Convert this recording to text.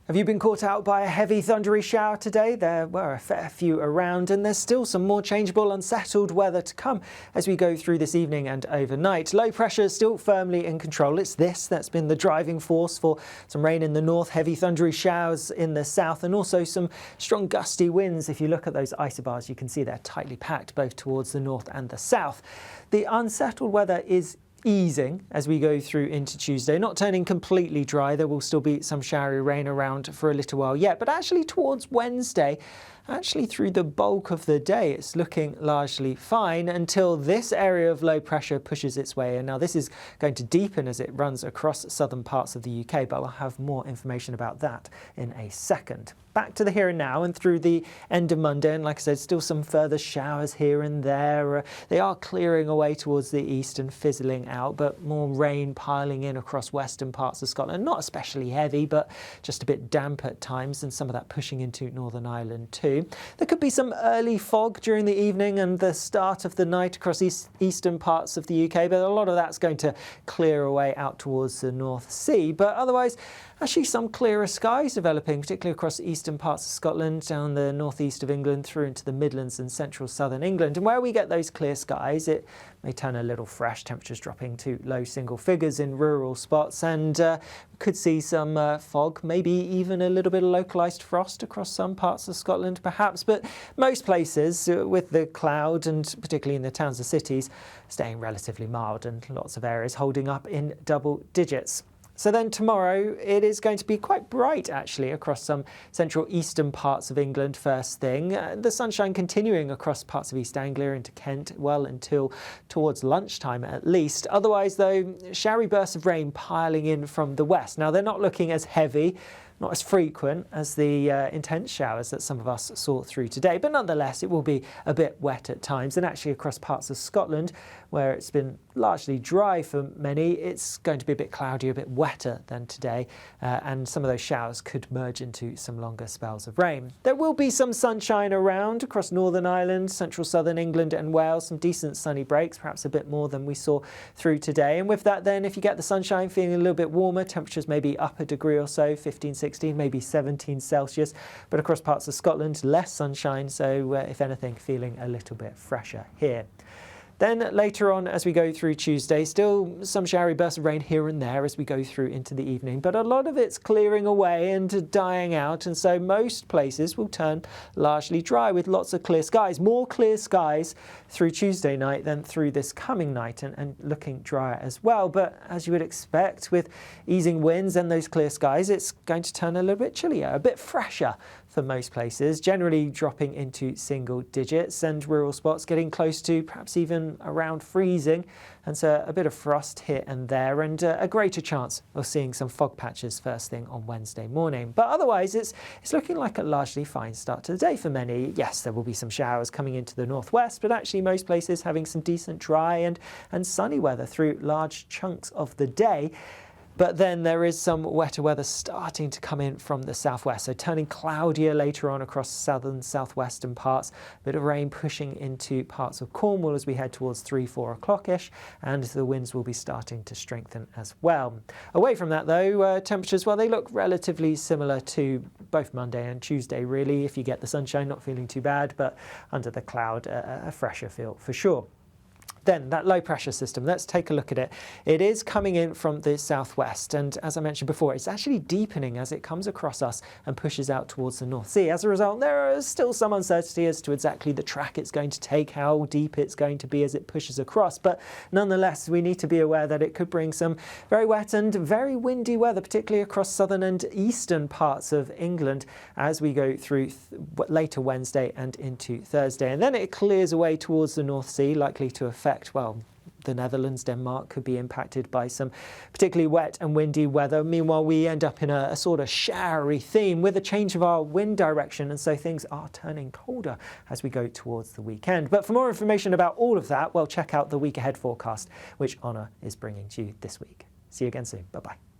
Have you been caught out by a heavy thundery shower today? There were a fair few around, and there's still some more changeable, unsettled weather to come as we go through this evening and overnight. Low pressure is still firmly in control. It's this that's been the driving force for some rain in the north, heavy thundery showers in the south, and also some strong gusty winds. If you look at those isobars, you can see they're tightly packed both towards the north and the south. The unsettled weather is easing as we go through into Tuesday, not turning completely dry. There will still be some showery rain around for a little while yet, but actually towards Wednesday, actually through the bulk of the day, it's looking largely fine until this area of low pressure pushes its way in. Now this is going to deepen as it runs across southern parts of the UK, but we'll have more information about that in a second. Back to the here and now and through the end of Monday, and like I said, still some further showers here and there. They are clearing away towards the east and fizzling out, but more rain piling in across western parts of Scotland. Not especially heavy, but just a bit damp at times, and some of that pushing into Northern Ireland too. There could be some early fog during the evening and the start of the night across eastern parts of the UK, but a lot of that's going to clear away out towards the North Sea. But otherwise, actually some clearer skies developing, particularly across eastern parts of Scotland, down the northeast of England, through into the Midlands and central southern England. And where we get those clear skies, it may turn a little fresh, temperatures dropping to low single figures in rural spots, and could see some fog, maybe even a little bit of localised frost across some parts of Scotland perhaps, but most places with the cloud, and particularly in the towns and cities, staying relatively mild, and lots of areas holding up in double digits. So then tomorrow it is going to be quite bright actually across some central eastern parts of England first thing. The sunshine continuing across parts of East Anglia into Kent well until towards lunchtime at least. Otherwise though, showery bursts of rain piling in from the west. Now they're not looking as heavy, not as frequent as the intense showers that some of us saw through today, but nonetheless it will be a bit wet at times, and actually across parts of Scotland where it's been largely dry for many, it's going to be a bit cloudy, a bit wetter than today, and some of those showers could merge into some longer spells of rain. There will be some sunshine around across Northern Ireland, central southern England and Wales, some decent sunny breaks, perhaps a bit more than we saw through today. And with that then, if you get the sunshine, feeling a little bit warmer, temperatures maybe up a degree or so, 15, 16, maybe 17 Celsius, but across parts of Scotland, less sunshine, so if anything, feeling a little bit fresher here. Then later on as we go through Tuesday, still some showery bursts of rain here and there as we go through into the evening, but a lot of it's clearing away and dying out, and so most places will turn largely dry with lots of clear skies. More clear skies through Tuesday night than through this coming night, and looking drier as well. But as you would expect, with easing winds and those clear skies, it's going to turn a little bit chillier, a bit fresher for most places, generally dropping into single digits, and rural spots getting close to perhaps even around freezing, and so a bit of frost here and there, and a greater chance of seeing some fog patches first thing on Wednesday morning. But otherwise it's looking like a largely fine start to the day for many. Yes, there will be some showers coming into the northwest, but actually most places having some decent dry and sunny weather through large chunks of the day. But then there is some wetter weather starting to come in from the southwest, so turning cloudier later on across southern, southwestern parts. A bit of rain pushing into parts of Cornwall as we head towards 3-4 o'clock-ish, and the winds will be starting to strengthen as well. Away from that though, temperatures, well, they look relatively similar to both Monday and Tuesday really. If you get the sunshine, not feeling too bad, but under the cloud, a fresher feel for sure. Then that low pressure system, let's take a look at it. It is coming in from the southwest, and as I mentioned before, it's actually deepening as it comes across us and pushes out towards the North Sea. As a result, there is still some uncertainty as to exactly the track it's going to take, how deep it's going to be as it pushes across, but nonetheless we need to be aware that it could bring some very wet and very windy weather, particularly across southern and eastern parts of England as we go through later Wednesday and into Thursday. And then it clears away towards the North Sea, likely to affect, well, the Netherlands, Denmark could be impacted by some particularly wet and windy weather. Meanwhile, we end up in a sort of showery theme with a change of our wind direction, and so things are turning colder as we go towards the weekend. But for more information about all of that, well, check out the week ahead forecast, which Honor is bringing to you this week. See you again soon. Bye-bye.